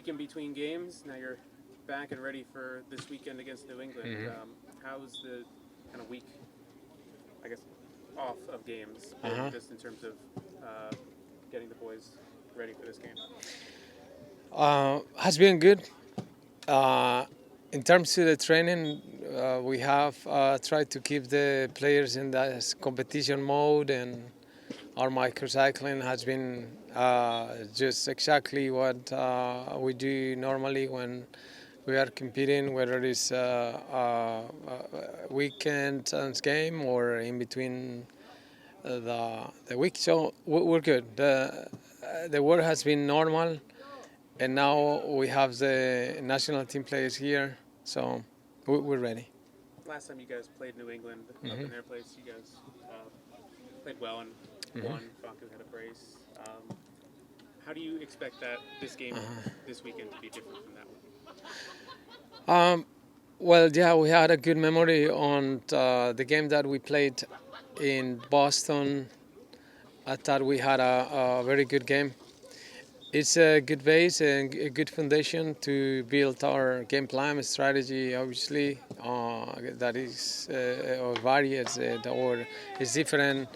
week in between games. Now you're back and ready for this weekend against New England. How's the kind of week, I guess, off of games been, just in terms of getting the boys ready for this game? Has been good. In terms of the training, we have tried to keep the players in that competition mode, and our microcycling has been just exactly what we do normally when we are competing, whether it's a weekend game or in between the week. So we're good. The work has been normal, and now we have the national team players here, so we're ready. Last time you guys played New England up in their place, you guys played well and won. Franco had a brace. How do you expect that this game this weekend to be different from that one? Well, yeah, we had a good memory on the game that we played in Boston. I thought we had a very good game. It's a good base and a good foundation to build our game plan strategy. Obviously, that is or varies or is different,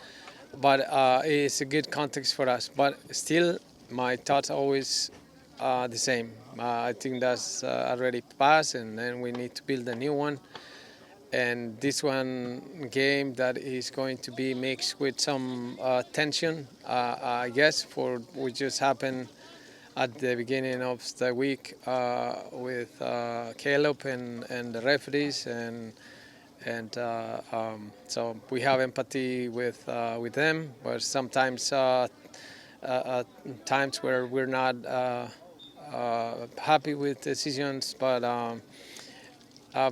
but it's a good context for us. But still, my thoughts always the same. I think that's already passed, and then we need to build a new one. And this one game that is going to be mixed with some tension, I guess, for which just happened at the beginning of the week with Caleb and the referees, and so we have empathy with them. But sometimes times where we're not happy with decisions, but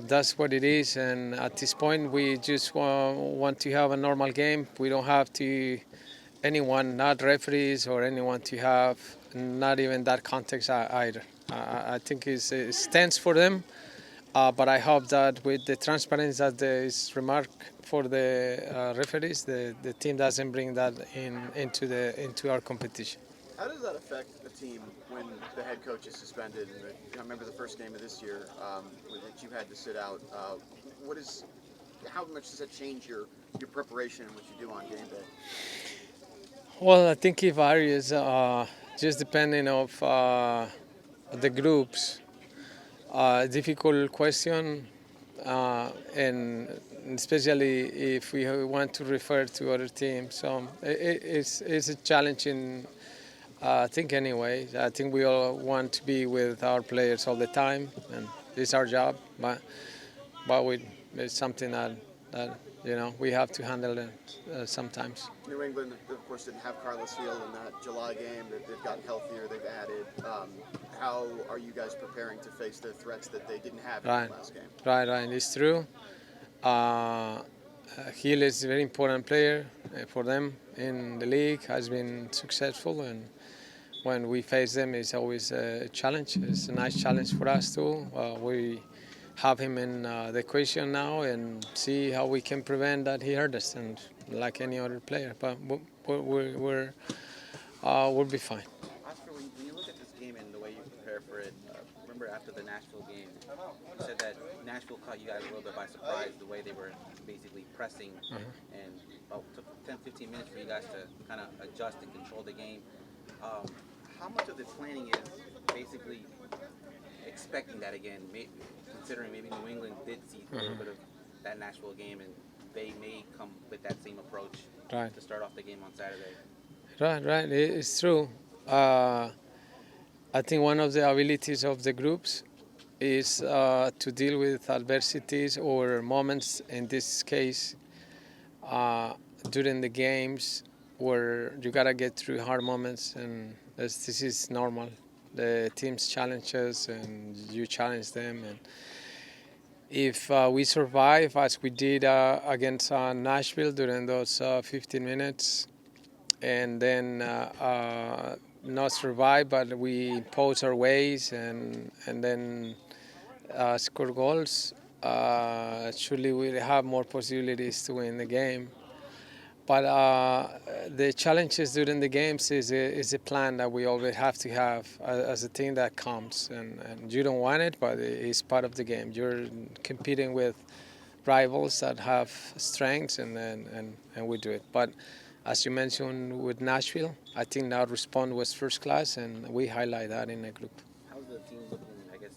that's what it is. And at this point, we just want to have a normal game. We don't have to anyone, not referees or anyone, to have not even that context either. I think it stands for them, but I hope that with the transparency that there is remarked for the referees, the team doesn't bring that into our competition. How does that affect a team when the head coach is suspended? And I remember the first game of this year that you had to sit out. How much does that change your preparation and what you do on game day? Well, I think it varies, just depending of the groups. Difficult question, and especially if we want to refer to other teams. So it's a challenging thing anyway. I think we all want to be with our players all the time, and it's our job. But it's something that we have to handle it sometimes. New England, of course, didn't have Carlos Field in that July game. They've gotten healthier. They've added. How are you guys preparing to face the threats that they didn't have in the last game? Right. It's true. Hill is a very important player for them in the league. Has been successful, and when we face them, it's always a challenge. It's a nice challenge for us too. We have him in the equation now and see how we can prevent that he hurt us, and like any other player. But we'll be fine. Oscar, when you look at this game and the way you prepare for it, remember after the Nashville game, you said that Nashville caught you guys a little bit by surprise, the way they were basically pressing, and took 10, 15 minutes for you guys to kind of adjust and control the game. How much of the planning is basically expecting that again, considering maybe New England did see a little bit of that Nashville game, and they may come with that same approach to start off the game on Saturday? Right. It's true. I think one of the abilities of the groups is to deal with adversities or moments, in this case, during the games, where you gotta get through hard moments, and this is normal. The teams challenge us, and you challenge them. And if we survive, as we did against Nashville during those 15 minutes, and then not survive, but we impose our ways and then score goals, surely we have more possibilities to win the game. But the challenges during the games is a plan that we always have to have as a thing that counts. And you don't want it, but it's part of the game. You're competing with rivals that have strengths, and we do it. But as you mentioned with Nashville, I think our response was first class, and we highlight that in the group. How's the team looking, I guess,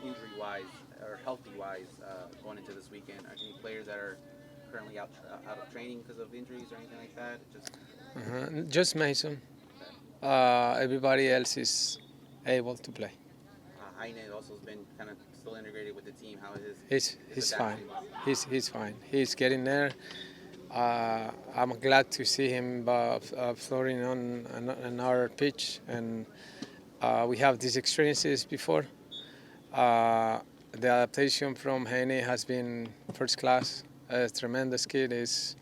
injury-wise or healthy-wise going into this weekend? Are any players that are currently out of training because of injuries or anything like that? Just Mason. Everybody else is able to play. Heine also has been kind of still integrated with the team. How is He's fine. He's fine. He's getting there. I'm glad to see him floating on our pitch, and we have these experiences before. The adaptation from Heine has been first class. A tremendous kid. Is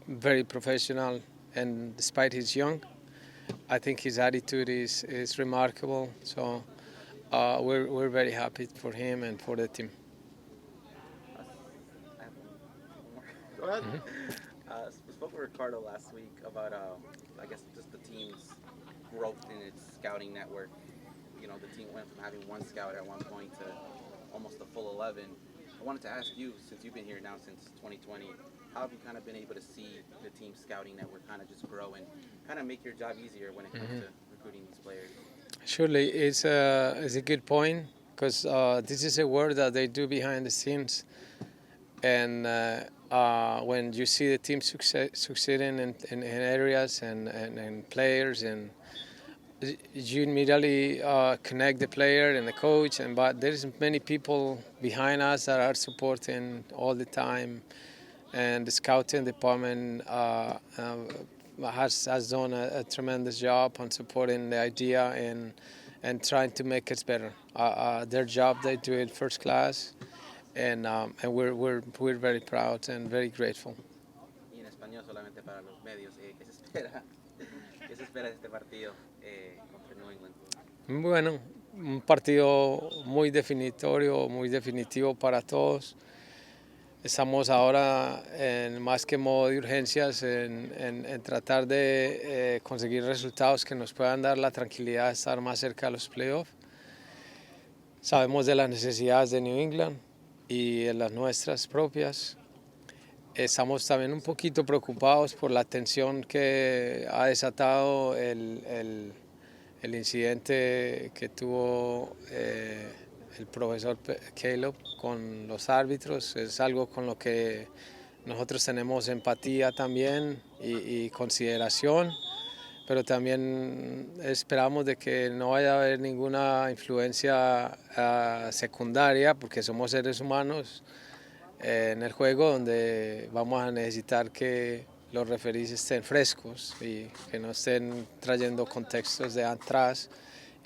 very professional, and despite he's young, I think his attitude is remarkable. So we're very happy for him and for the team. I have one more. Go ahead. We spoke with Ricardo last week about, I guess, just the team's growth in its scouting network. You know, the team went from having one scout at one point to almost a full 11. I wanted to ask you, since you've been here now since 2020, how have you kind of been able to see the team's scouting network kind of just grow and kind of make your job easier when it comes to recruiting these players? Surely, it's a good point, because this is a work that they do behind the scenes, and when you see the team succeeding in areas and players, and you immediately connect the player and the coach, but there's many people behind us that are supporting all the time, and the scouting department has done a tremendous job on supporting the idea and trying to make it better. Their job, they do it first class, and we're very proud and very grateful. Y en español solamente para los medios, ¿qué se espera de este partido contra New England? Bueno, un partido muy definitorio, muy definitivo para todos. Estamos ahora más que modo de urgencias en tratar de conseguir resultados que nos puedan dar la tranquilidad de estar más cerca de los playoffs. Sabemos de las necesidades de New England y de las nuestras propias. Estamos también un poquito preocupados por la tensión que ha desatado el incidente que tuvo el profesor Caleb con los árbitros. Es algo con lo que nosotros tenemos empatía también y consideración, pero también esperamos de que no vaya a haber ninguna influencia secundaria, porque somos seres humanos en el juego, donde vamos a necesitar que los referees estén frescos y que no estén trayendo contextos de atrás.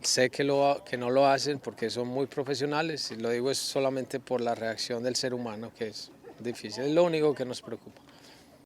Sé que no lo hacen porque son muy profesionales, y lo digo es solamente por la reacción del ser humano, que es difícil. Es lo único que nos preocupa.